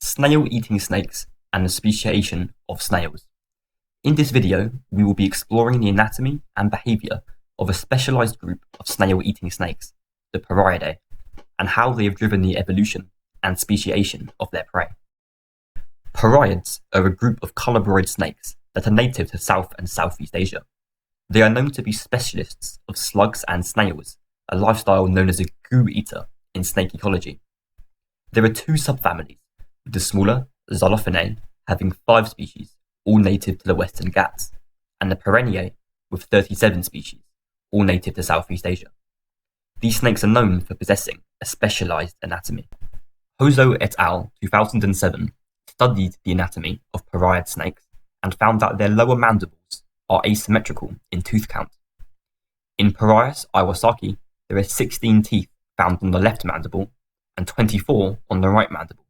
snail-eating snakes and the speciation of snails. In this video, we will be exploring the anatomy and behaviour of a specialised group of snail-eating snakes, the pareidae, and how they have driven the evolution and speciation of their prey. Pareids are a group of colobroid snakes that are native to South and Southeast Asia. They are known to be specialists of slugs and snails, a lifestyle known as a goo eater in snake ecology. There are two subfamilies, with the smaller Zolophinae having 5 species, all native to the Western Ghats, and the Pareidae with 37 species, all native to Southeast Asia. These snakes are known for possessing a specialised anatomy. Hoso et al. 2007 studied the anatomy of pareid snakes and found that their lower mandibles are asymmetrical in tooth count. In Pareius iwasaki, there are 16 teeth found on the left mandible and 24 on the right mandible.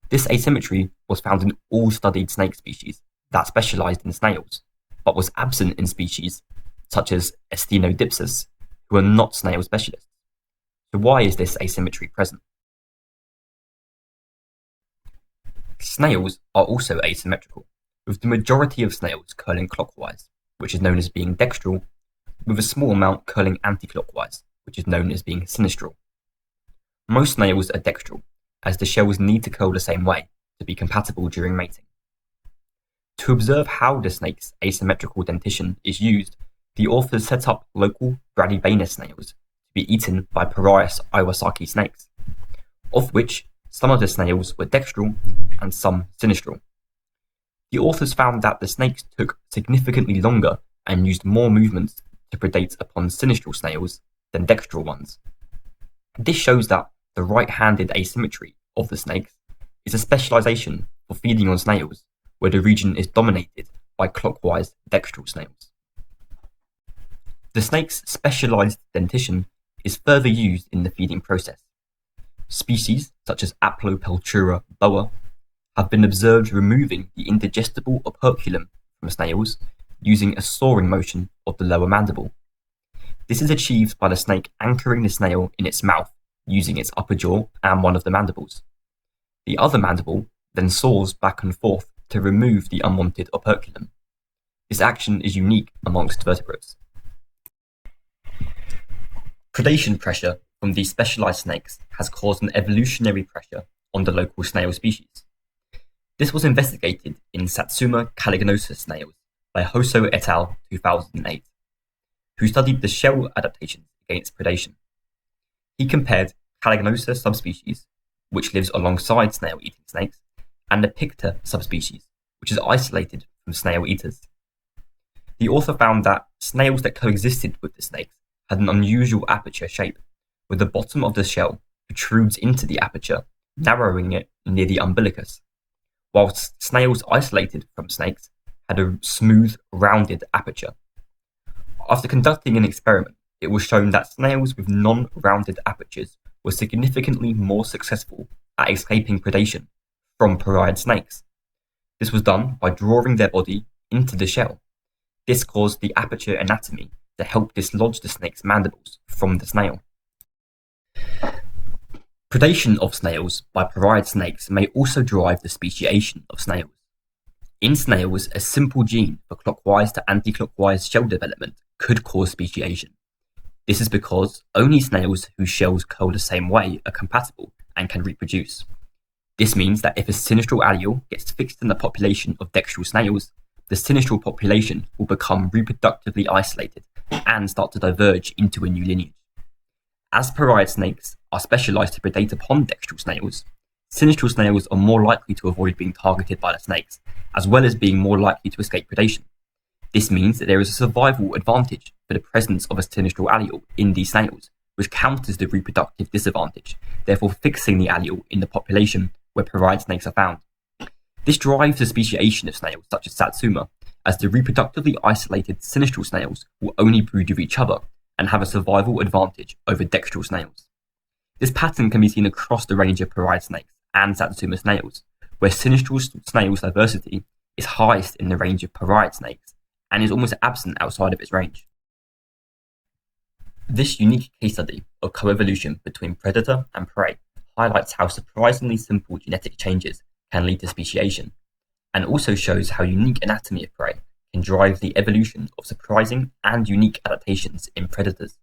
This asymmetry was found in all studied snake species that specialised in snails, but was absent in species such as Esthenodipsus, who are not snail specialists. So why is this asymmetry present? Snails are also asymmetrical, with the majority of snails curling clockwise, which is known as being dextral, with a small amount curling anti-clockwise, which is known as being sinistral. Most snails are dextral, as the shells need to curl the same way to be compatible during mating. To observe how the snake's asymmetrical dentition is used, the authors set up local Bradybanus snails to be eaten by Pareius iwasaki snakes, of which some of the snails were dextral and some sinistral. The authors found that the snakes took significantly longer and used more movements to predate upon sinistral snails than dextral ones. This shows that the right-handed asymmetry of the snakes is a specialisation for feeding on snails where the region is dominated by clockwise dextral snails. The snake's specialised dentition is further used in the feeding process. Species such as Aplopeltura boa have been observed removing the indigestible operculum from snails using a soaring motion of the lower mandible. This is achieved by the snake anchoring the snail in its mouth using its upper jaw and one of the mandibles. The other mandible then soars back and forth to remove the unwanted operculum. This action is unique amongst vertebrates. Predation pressure from these specialised snakes has caused an evolutionary pressure on the local snail species. This was investigated in Satsuma caliginosus snails by Hoso et al. 2008, who studied the shell adaptations against predation. He compared Caliginosa subspecies, which lives alongside snail-eating snakes, and the Picta subspecies, which is isolated from snail eaters. The author found that snails that coexisted with the snakes had an unusual aperture shape, where the bottom of the shell protrudes into the aperture, narrowing it near the umbilicus, whilst snails isolated from snakes had a smooth, rounded aperture. After conducting an experiment, it was shown that snails with non-rounded apertures were significantly more successful at escaping predation from pareid snakes. This was done by drawing their body into the shell. This caused the aperture anatomy to help dislodge the snake's mandibles from the snail. Predation of snails by pareid snakes may also drive the speciation of snails. In snails, a simple gene for clockwise to anti-clockwise shell development could cause speciation. This is because only snails whose shells curl the same way are compatible and can reproduce. This means that if a sinistral allele gets fixed in the population of dextral snails, the sinistral population will become reproductively isolated and start to diverge into a new lineage. As pareid snakes are specialised to predate upon dextral snails, sinistral snails are more likely to avoid being targeted by the snakes, as well as being more likely to escape predation. This means that there is a survival advantage for the presence of a sinistral allele in these snails, which counters the reproductive disadvantage, therefore fixing the allele in the population where pareid snakes are found. This drives the speciation of snails such as Satsuma, as the reproductively isolated sinistral snails will only breed with each other and have a survival advantage over dextral snails. This pattern can be seen across the range of pareid snakes and Satsuma snails, where sinistral snails' diversity is highest in the range of pareid snakes and is almost absent outside of its range. This unique case study of coevolution between predator and prey highlights how surprisingly simple genetic changes can lead to speciation, and also shows how unique anatomy of prey can drive the evolution of surprising and unique adaptations in predators.